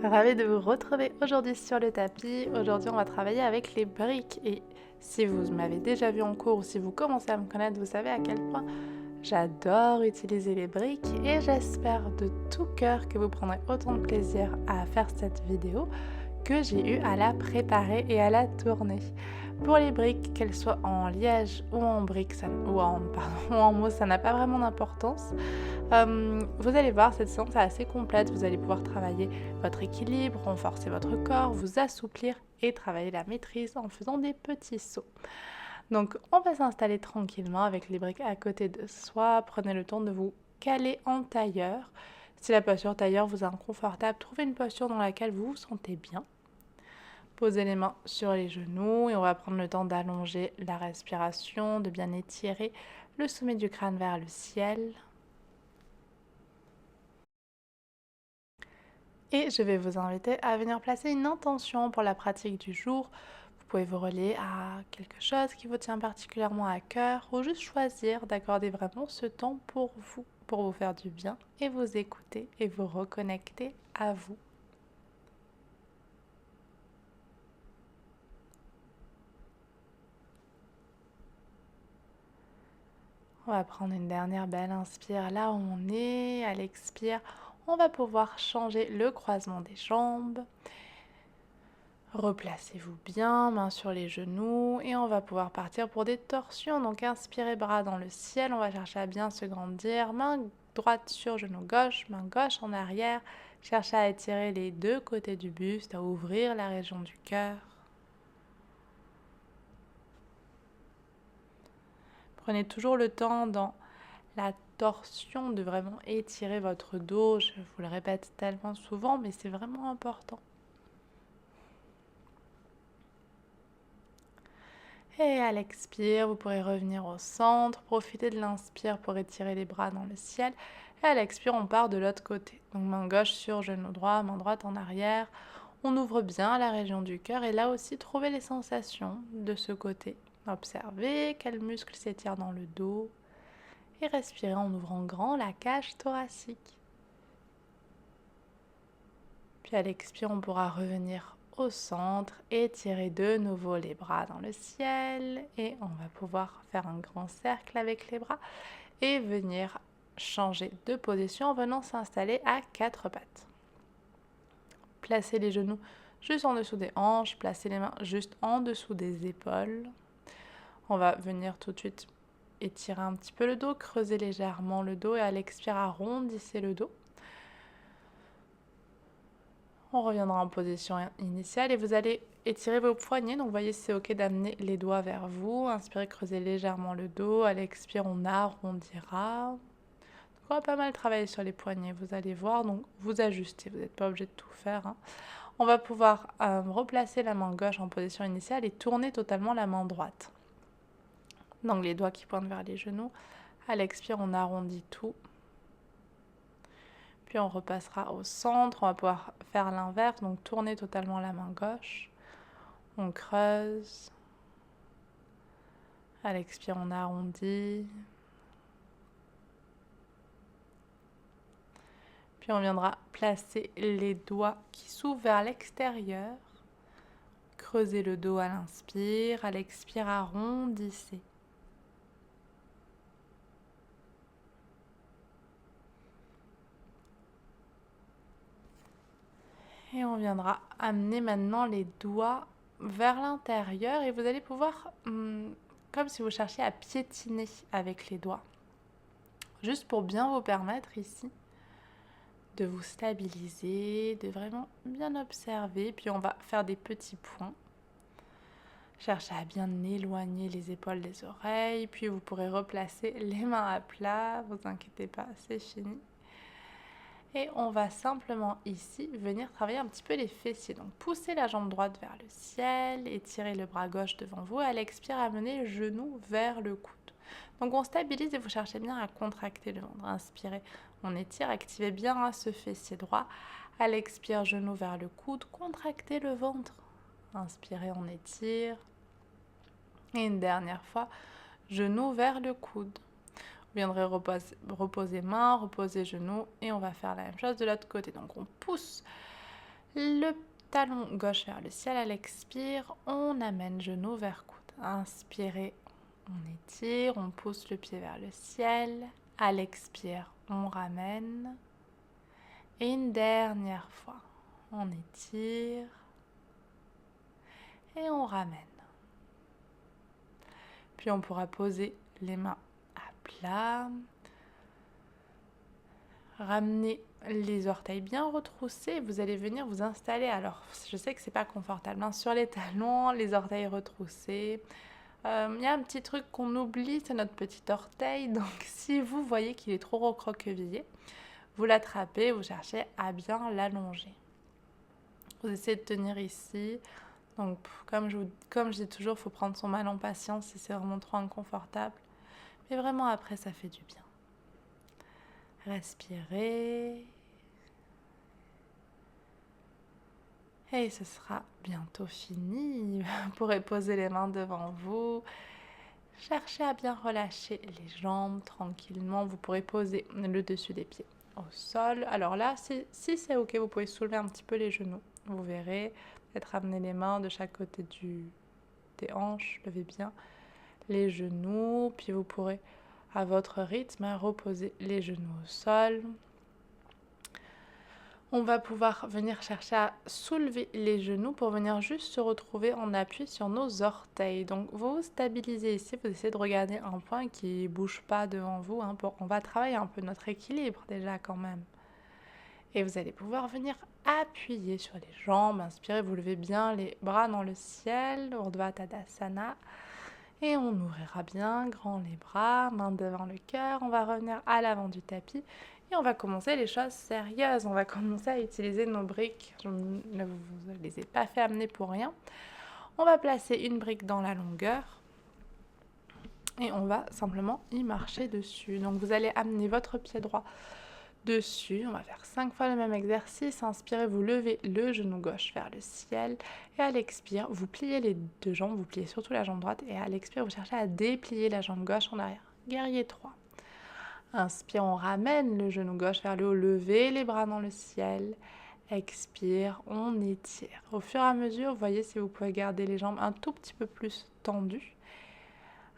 Ravie de vous retrouver aujourd'hui sur le tapis. Aujourd'hui, on va travailler avec les briques. Et si vous m'avez déjà vu en cours ou si vous commencez à me connaître, vous savez à quel point j'adore utiliser les briques. Et j'espère de tout cœur que vous prendrez autant de plaisir à faire cette vidéo que j'ai eu à la préparer et à la tourner. Pour les briques, qu'elles soient en liège ou en briques, ou en mousse, ça n'a pas vraiment d'importance. Vous allez voir, cette séance est assez complète. Vous allez pouvoir travailler votre équilibre, renforcer votre corps, vous assouplir et travailler la maîtrise en faisant des petits sauts. Donc on va s'installer tranquillement avec les briques à côté de soi. Prenez le temps de vous caler en tailleur. Si la posture tailleur vous est inconfortable, trouvez une posture dans laquelle vous vous sentez bien. Posez les mains sur les genoux et on va prendre le temps d'allonger la respiration, de bien étirer le sommet du crâne vers le ciel. Et je vais vous inviter à venir placer une intention pour la pratique du jour. Vous pouvez vous relier à quelque chose qui vous tient particulièrement à cœur ou juste choisir d'accorder vraiment ce temps pour vous faire du bien et vous écouter et vous reconnecter à vous. On va prendre une dernière belle inspire là où on est. À l'expire, on va pouvoir changer le croisement des jambes. Replacez-vous bien, mains sur les genoux et on va pouvoir partir pour des torsions. Donc inspirez, bras dans le ciel, on va chercher à bien se grandir. Main droite sur genou gauche, main gauche en arrière. Cherchez à étirer les deux côtés du buste, à ouvrir la région du cœur. Prenez toujours le temps dans la torsion de vraiment étirer votre dos. Je vous le répète tellement souvent, mais c'est vraiment important. Et à l'expire, vous pourrez revenir au centre, profiter de l'inspire pour étirer les bras dans le ciel. Et à l'expire, on part de l'autre côté. Donc main gauche sur genou droit, main droite en arrière. On ouvre bien la région du cœur et là aussi, trouvez les sensations de ce côté. Observez quels muscles s'étirent dans le dos et respirez en ouvrant grand la cage thoracique. Puis à l'expire, on pourra revenir au centre, étirer de nouveau les bras dans le ciel et on va pouvoir faire un grand cercle avec les bras et venir changer de position en venant s'installer à quatre pattes. Placez les genoux juste en dessous des hanches, placez les mains juste en dessous des épaules. On va venir tout de suite étirer un petit peu le dos, creuser légèrement le dos et à l'expire arrondissez le dos. On reviendra en position initiale et vous allez étirer vos poignets. Donc, voyez si c'est ok d'amener les doigts vers vous. Inspirez, creusez légèrement le dos. À l'expire, on arrondira. Donc, on va pas mal travailler sur les poignets, vous allez voir. Donc, vous ajustez, vous n'êtes pas obligé de tout faire, hein. On va pouvoir replacer la main gauche en position initiale et tourner totalement la main droite. Donc, les doigts qui pointent vers les genoux. À l'expire, on arrondit tout. Puis on repassera au centre, on va pouvoir faire l'inverse, donc tourner totalement la main gauche. On creuse. À l'expire, on arrondit. Puis on viendra placer les doigts qui s'ouvrent vers l'extérieur. Creusez le dos à l'inspire, à l'expire, arrondissez. Et on viendra amener maintenant les doigts vers l'intérieur et vous allez pouvoir, comme si vous cherchiez à piétiner avec les doigts. Juste pour bien vous permettre ici de vous stabiliser, de vraiment bien observer. Puis on va faire des petits points. Cherchez à bien éloigner les épaules des oreilles. Puis vous pourrez replacer les mains à plat. Vous inquiétez pas, c'est fini. Et on va simplement ici venir travailler un petit peu les fessiers. Donc poussez la jambe droite vers le ciel, étirez le bras gauche devant vous. À l'expire, amenez le genou vers le coude. Donc on stabilise et vous cherchez bien à contracter le ventre. Inspirez, on étire, activez bien ce fessier droit. À l'expire, genou vers le coude, contractez le ventre. Inspirez, on étire. Et une dernière fois, genou vers le coude. Vous viendrez reposer main, reposer genou et on va faire la même chose de l'autre côté. Donc on pousse Le talon gauche vers le ciel. À l'expire, on amène genou vers coude. Inspirez, on étire, on pousse le pied vers le ciel. À l'expire, on ramène. Et une dernière fois, on étire et on ramène. Puis on pourra poser les mains à plat. Ramenez les orteils bien retroussés. Vous allez venir vous installer. Alors, je sais que c'est pas confortable, hein, sur les talons, les orteils retroussés. Il y a un petit truc qu'on oublie, c'est notre petit orteil. Donc, si vous voyez qu'il est trop recroquevillé, vous l'attrapez, vous cherchez à bien l'allonger. Vous essayez de tenir ici. Donc, comme je dis toujours, il faut prendre son mal en patience si c'est vraiment trop inconfortable. Mais vraiment, après, ça fait du bien. Respirez. Et ce sera bientôt fini. Vous pourrez poser les mains devant vous. Cherchez à bien relâcher les jambes tranquillement. Vous pourrez poser le dessus des pieds au sol. Alors là, si c'est ok, vous pouvez soulever un petit peu les genoux. Vous verrez, peut-être amener les mains de chaque côté des hanches. Levez bien les genoux. Puis vous pourrez, à votre rythme, reposer les genoux au sol. On va pouvoir venir chercher à soulever les genoux pour venir juste se retrouver en appui sur nos orteils. Donc vous vous stabilisez ici, vous essayez de regarder un point qui ne bouge pas devant vous. Hein, on va travailler un peu notre équilibre déjà quand même. Et vous allez pouvoir venir appuyer sur les jambes. Inspirez, vous levez bien les bras dans le ciel, Urdhva Tadasana. Et on ouvrira bien grand les bras, main devant le cœur. On va revenir à l'avant du tapis. Et on va commencer les choses sérieuses. On va commencer à utiliser nos briques. Je ne vous les ai pas fait amener pour rien. On va placer une brique dans la longueur. Et on va simplement y marcher dessus. Donc vous allez amener votre pied droit dessus. On va faire 5 fois le même exercice. Inspirez, vous levez le genou gauche vers le ciel. Et à l'expire, vous pliez les deux jambes. Vous pliez surtout la jambe droite. Et à l'expire, vous cherchez à déplier la jambe gauche en arrière. Guerrier 3. Inspire, on ramène le genou gauche vers le haut, levez les bras dans le ciel. Expire, on étire. Au fur et à mesure, voyez si vous pouvez garder les jambes un tout petit peu plus tendues.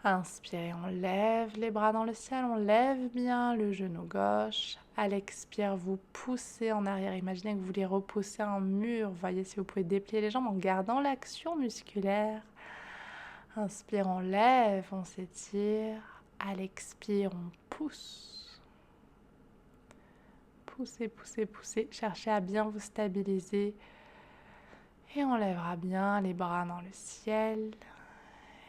Inspirez, on lève les bras dans le ciel, on lève bien le genou gauche. À l'expire, vous poussez en arrière. Imaginez que vous voulez repousser un mur. Voyez si vous pouvez déplier les jambes en gardant l'action musculaire. Inspire, on lève, on s'étire. À l'expire, on pousse. Poussez, poussez, poussez. Cherchez à bien vous stabiliser. Et on lèvera bien les bras dans le ciel.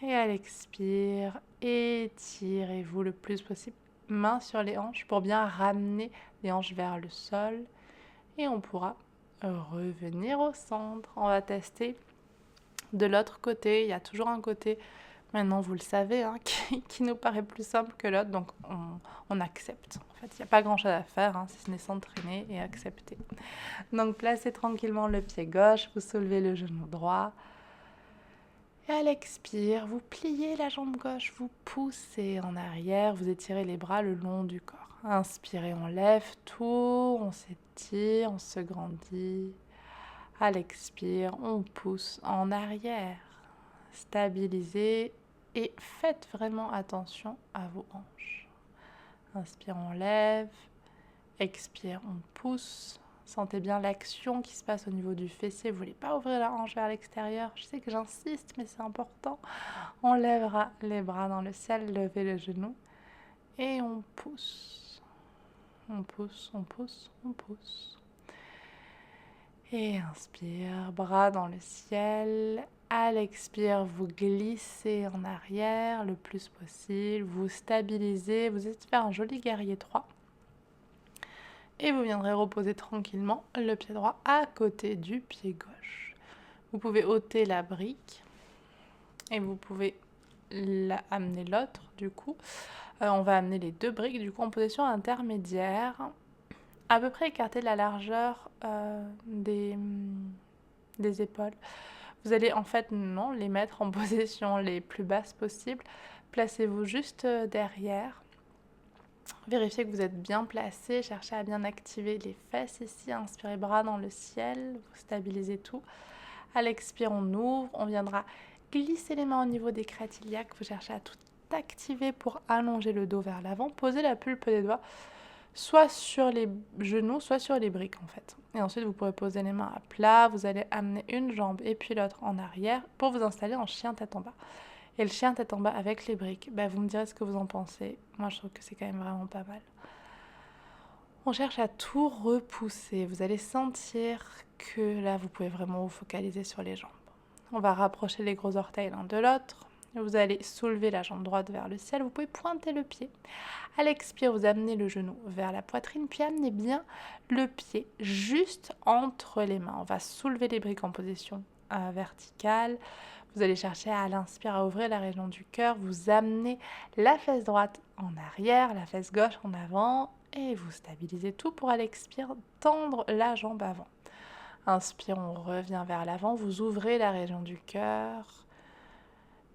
Et à l'expire, étirez-vous le plus possible. Main sur les hanches pour bien ramener les hanches vers le sol. Et on pourra revenir au centre. On va tester de l'autre côté. Il y a toujours un côté... Maintenant, vous le savez, hein, qui nous paraît plus simple que l'autre, donc on accepte. En fait, il n'y a pas grand-chose à faire, hein, si ce n'est s'entraîner et accepter. Donc, placez tranquillement le pied gauche, vous soulevez le genou droit. Et à l'expire, vous pliez la jambe gauche, vous poussez en arrière, vous étirez les bras le long du corps. Inspirez, on lève tout, on s'étire, on se grandit. À l'expire, on pousse en arrière. Stabilisez. Et faites vraiment attention à vos hanches. Inspire, on lève. Expire, on pousse. Sentez bien l'action qui se passe au niveau du fessier. Vous ne voulez pas ouvrir la hanche vers l'extérieur. Je sais que j'insiste, mais c'est important. On lèvera les bras dans le ciel, levez le genou. Et on pousse. On pousse, on pousse, on pousse. Et inspire, bras dans le ciel. À l'expire, vous glissez en arrière le plus possible, vous stabilisez, vous essayez de faire un joli guerrier 3. Et vous viendrez reposer tranquillement le pied droit à côté du pied gauche. Vous pouvez ôter la brique et vous pouvez amener l'autre du coup. On va amener les deux briques du coup en position intermédiaire, à peu près écartées de la largeur des épaules. Vous allez en fait les mettre en position les plus basses possibles. Placez-vous juste derrière. Vérifiez que vous êtes bien placé, cherchez à bien activer les fesses ici, inspirez bras dans le ciel, vous stabilisez tout. À l'expire, on ouvre, on viendra glisser les mains au niveau des crêtes iliaques, vous cherchez à tout activer pour allonger le dos vers l'avant, posez la pulpe des doigts soit sur les genoux, soit sur les briques en fait. Et ensuite, vous pourrez poser les mains à plat, vous allez amener une jambe et puis l'autre en arrière pour vous installer en chien tête en bas. Et le chien tête en bas avec les briques, vous me direz ce que vous en pensez. Moi, je trouve que c'est quand même vraiment pas mal. On cherche à tout repousser. Vous allez sentir que là, vous pouvez vraiment vous focaliser sur les jambes. On va rapprocher les gros orteils l'un de l'autre. Vous allez soulever la jambe droite vers le ciel. Vous pouvez pointer le pied. À l'expire, vous amenez le genou vers la poitrine, puis amenez bien le pied juste entre les mains. On va soulever les briques en position verticale. Vous allez chercher à l'inspire à ouvrir la région du cœur. Vous amenez la fesse droite en arrière, la fesse gauche en avant et vous stabilisez tout pour à l'expire tendre la jambe avant. Inspire, on revient vers l'avant. Vous ouvrez la région du cœur.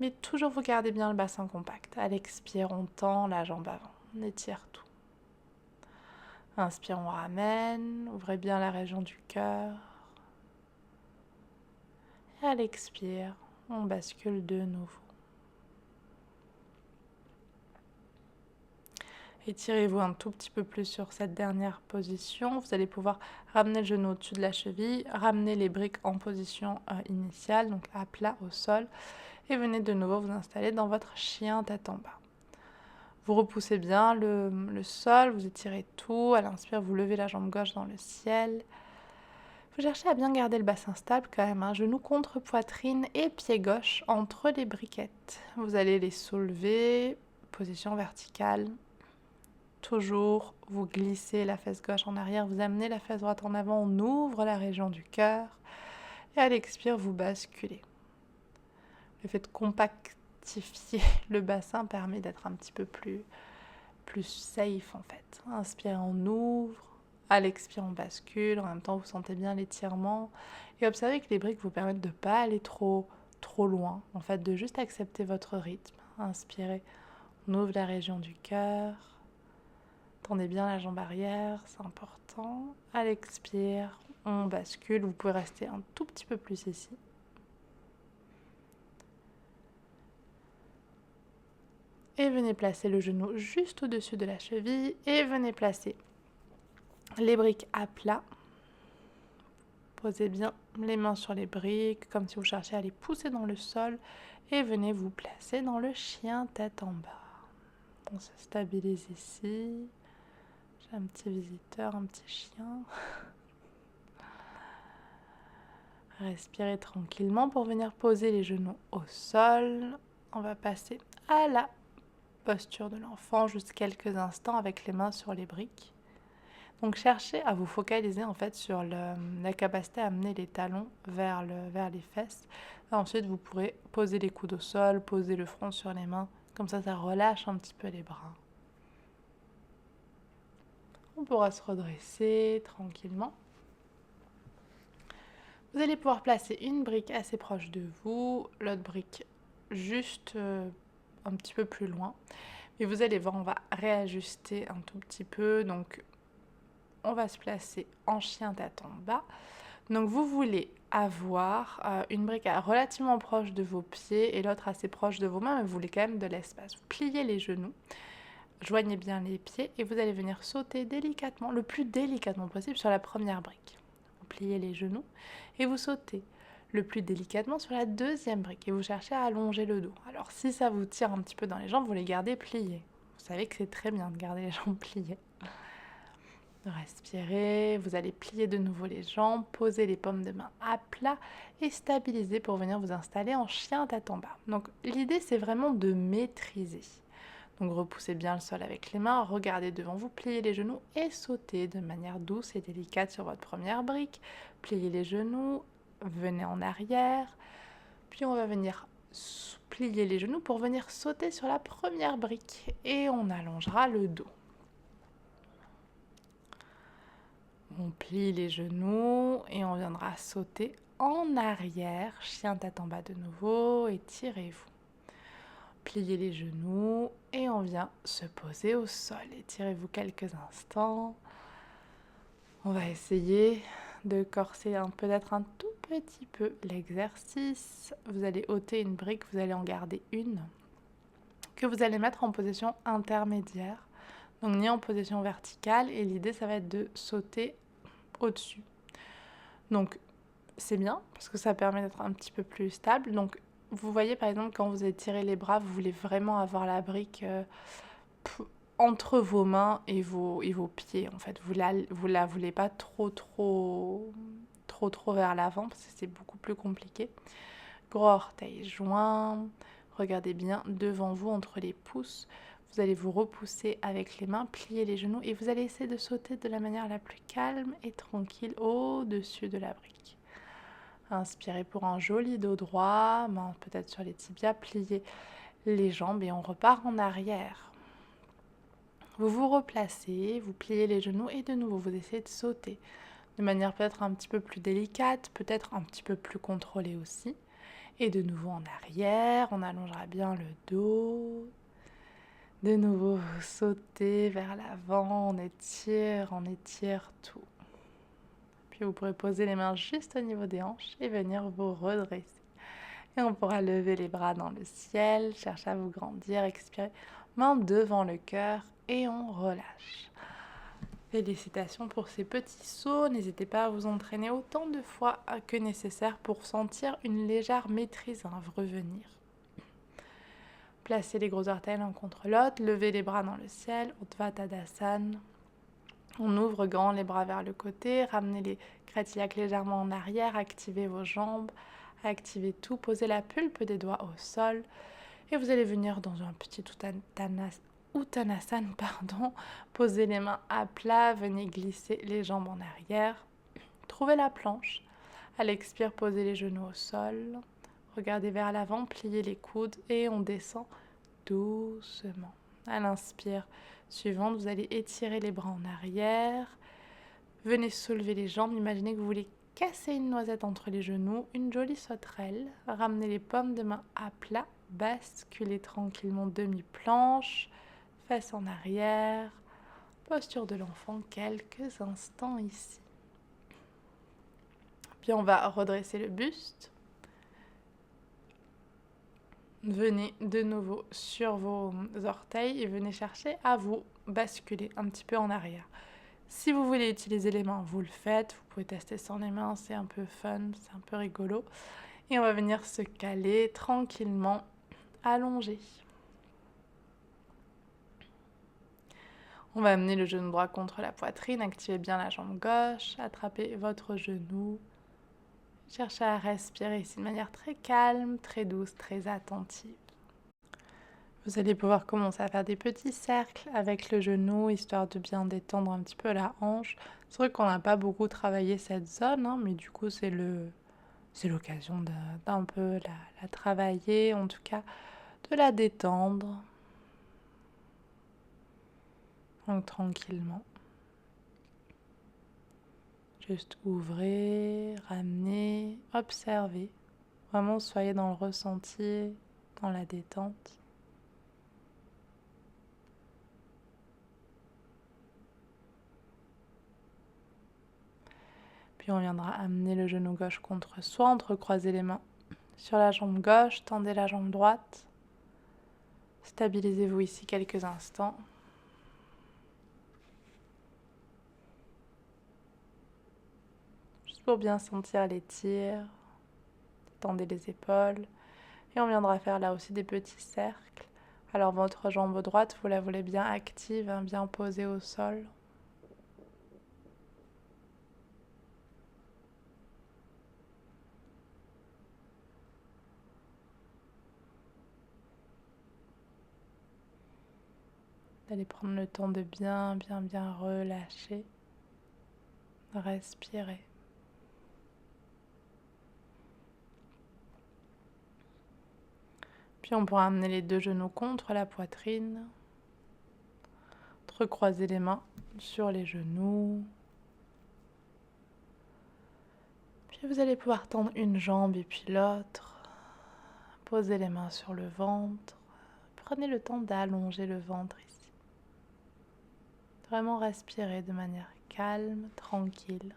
Mais toujours vous gardez bien le bassin compact. À l'expire, on tend la jambe avant. On étire tout. Inspire, on ramène. Ouvrez bien la région du cœur. Et à l'expire, on bascule de nouveau. Étirez-vous un tout petit peu plus sur cette dernière position. Vous allez pouvoir ramener le genou au-dessus de la cheville, ramener les briques en position initiale, donc à plat au sol. Et venez de nouveau vous installer dans votre chien tête en bas. Vous repoussez bien le sol, vous étirez tout. À l'inspire, vous levez la jambe gauche dans le ciel. Vous cherchez à bien garder le bassin stable quand même, genou contre poitrine et pied gauche entre les briquettes. Vous allez les soulever, position verticale. Toujours, vous glissez la fesse gauche en arrière, vous amenez la fesse droite en avant, on ouvre la région du cœur. Et à l'expire, vous basculez. Le fait de compactifier le bassin permet d'être un petit peu plus safe en fait. Inspire, on ouvre. À l'expire, on bascule. En même temps, vous sentez bien l'étirement. Et observez que les briques vous permettent de ne pas aller trop loin. En fait, de juste accepter votre rythme. Inspirez, on ouvre la région du cœur. Tendez bien la jambe arrière, c'est important. À l'expire, on bascule. Vous pouvez rester un tout petit peu plus ici. Et venez placer le genou juste au-dessus de la cheville. Et venez placer les briques à plat. Posez bien les mains sur les briques, comme si vous cherchiez à les pousser dans le sol. Et venez vous placer dans le chien tête en bas. On se stabilise ici. J'ai un petit visiteur, un petit chien. Respirez tranquillement pour venir poser les genoux au sol. On va passer à la posture de l'enfant, juste quelques instants avec les mains sur les briques. Donc cherchez à vous focaliser en fait sur la capacité à amener les talons vers les fesses. Et ensuite vous pourrez poser les coudes au sol, poser le front sur les mains. Comme ça relâche un petit peu les bras. On pourra se redresser tranquillement. Vous allez pouvoir placer une brique assez proche de vous, l'autre brique juste un petit peu plus loin. Et vous allez voir, on va réajuster un tout petit peu. Donc, on va se placer en chien tête en bas. Donc, vous voulez avoir une brique relativement proche de vos pieds et l'autre assez proche de vos mains, mais vous voulez quand même de l'espace. Vous pliez les genoux, joignez bien les pieds et vous allez venir sauter délicatement, le plus délicatement possible sur la première brique. Vous pliez les genoux et vous sautez le plus délicatement sur la deuxième brique et vous cherchez à allonger le dos. Alors si ça vous tire un petit peu dans les jambes, vous les gardez pliées. Vous savez que c'est très bien de garder les jambes pliées. Respirez, vous allez plier de nouveau les jambes, poser les paumes de main à plat et stabiliser pour venir vous installer en chien tête en bas. Donc l'idée c'est vraiment de maîtriser. Donc repoussez bien le sol avec les mains, regardez devant vous, pliez les genoux et sautez de manière douce et délicate sur votre première brique. Pliez les genoux, venez en arrière, puis on va venir plier les genoux pour venir sauter sur la première brique et on allongera le dos. On plie les genoux et on viendra sauter en arrière, chien tête en bas de nouveau, étirez-vous. pliez les genoux et on vient se poser au sol. Étirez-vous quelques instants. On va essayer de corser peut-être un tout petit peu l'exercice. Vous allez ôter une brique, vous allez en garder une que vous allez mettre en position intermédiaire, donc ni en position verticale, et l'idée ça va être de sauter au-dessus. Donc c'est bien parce que ça permet d'être un petit peu plus stable. Donc vous voyez par exemple quand vous étirez les bras, vous voulez vraiment avoir la brique entre vos mains et vos pieds en fait. Vous la voulez pas trop vers l'avant parce que c'est beaucoup plus compliqué. Gros orteil joint, regardez bien devant vous entre les pouces. Vous allez vous repousser avec les mains, plier les genoux et vous allez essayer de sauter de la manière la plus calme et tranquille au-dessus de la brique. Inspirez pour un joli dos droit, main peut-être sur les tibias, pliez les jambes et on repart en arrière. Vous vous replacez, vous pliez les genoux et de nouveau vous essayez de sauter de manière peut-être un petit peu plus délicate, peut-être un petit peu plus contrôlée aussi. Et de nouveau en arrière, on allongera bien le dos. De nouveau, vous sautez vers l'avant, on étire tout. Puis vous pourrez poser les mains juste au niveau des hanches et venir vous redresser. Et on pourra lever les bras dans le ciel, chercher à vous grandir, expirer, main devant le cœur et on relâche. Félicitations pour ces petits sauts. N'hésitez pas à vous entraîner autant de fois que nécessaire pour sentir une légère maîtrise revenir. Placez les gros orteils l'un contre l'autre, levez les bras dans le ciel, Utthana Tadasana. On ouvre grand les bras vers le côté, ramenez les cartilages légèrement en arrière, activez vos jambes, activez tout, posez la pulpe des doigts au sol et vous allez venir dans un petit Uttanasana, posez les mains à plat, venez glisser les jambes en arrière, trouvez la planche, à l'expire, posez les genoux au sol, regardez vers l'avant, pliez les coudes et on descend doucement. À l'inspire suivante, vous allez étirer les bras en arrière, venez soulever les jambes, imaginez que vous voulez casser une noisette entre les genoux, une jolie sauterelle, ramenez les paumes de main à plat, basculez tranquillement demi-planche, fesses en arrière, posture de l'enfant, quelques instants ici. Puis on va redresser le buste. Venez de nouveau sur vos orteils et venez chercher à vous basculer un petit peu en arrière. Si vous voulez utiliser les mains, vous le faites. Vous pouvez tester sans les mains, c'est un peu fun, c'est un peu rigolo. Et on va venir se caler tranquillement, allongé. On va amener le genou droit contre la poitrine, activez bien la jambe gauche, attrapez votre genou. Cherchez à respirer ici de manière très calme, très douce, très attentive. Vous allez pouvoir commencer à faire des petits cercles avec le genou, histoire de bien détendre un petit peu la hanche. C'est vrai qu'on n'a pas beaucoup travaillé cette zone, mais du coup c'est l'occasion d'un peu la travailler, en tout cas de la détendre. Donc tranquillement. Juste ouvrez, ramenez, observez. Vraiment soyez dans le ressenti, dans la détente. Puis on viendra amener le genou gauche contre soi, entrecroiser les mains sur la jambe gauche, tendez la jambe droite. Stabilisez-vous ici quelques instants. Juste pour bien sentir les tirs. Tendez les épaules. Et on viendra faire là aussi des petits cercles. Alors votre jambe droite, vous la voulez bien active, bien posée au sol. D'aller prendre le temps de bien relâcher, respirer. Puis on pourra amener les deux genoux contre la poitrine, recroiser les mains sur les genoux. Puis vous allez pouvoir tendre une jambe et puis l'autre. Posez les mains sur le ventre, prenez le temps d'allonger le ventre ici. Vraiment respirer de manière calme, tranquille.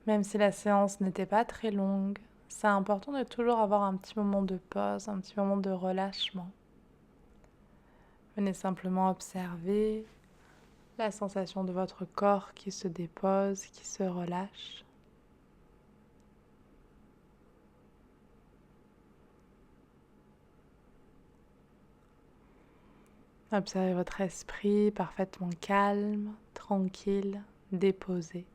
Même si la séance n'était pas très longue, c'est important de toujours avoir un petit moment de pause, un petit moment de relâchement. Venez simplement observer la sensation de votre corps qui se dépose, qui se relâche. Observez votre esprit parfaitement calme, tranquille, déposé.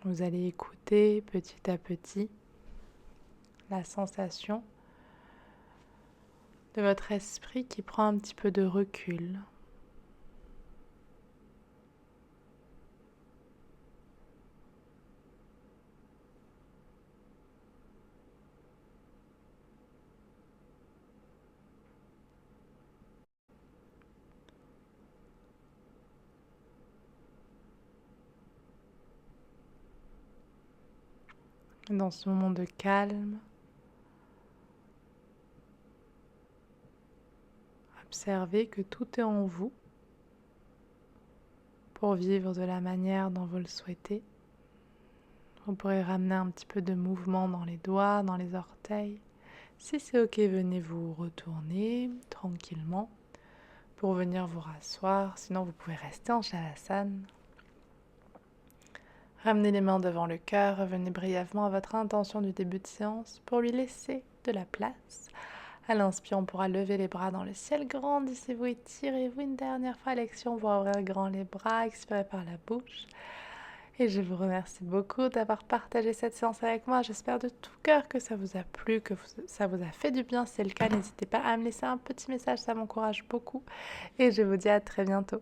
Vous allez écouter petit à petit la sensation de votre esprit qui prend un petit peu de recul. Dans ce moment de calme, observez que tout est en vous pour vivre de la manière dont vous le souhaitez. Vous pourrez ramener un petit peu de mouvement dans les doigts, dans les orteils. Si c'est ok, venez vous retourner tranquillement pour venir vous rasseoir. Sinon, vous pouvez rester en Shavasana. Ramenez les mains devant le cœur, revenez brièvement à votre intention du début de séance pour lui laisser de la place. À l'inspire, on pourra lever les bras dans le ciel, grandissez-vous, étirez-vous une dernière fois à l'expiration, vous ouvrir grand les bras, expirez par la bouche. Et je vous remercie beaucoup d'avoir partagé cette séance avec moi. J'espère de tout cœur que ça vous a plu, que ça vous a fait du bien. Si c'est le cas, n'hésitez pas à me laisser un petit message, ça m'encourage beaucoup. Et je vous dis à très bientôt.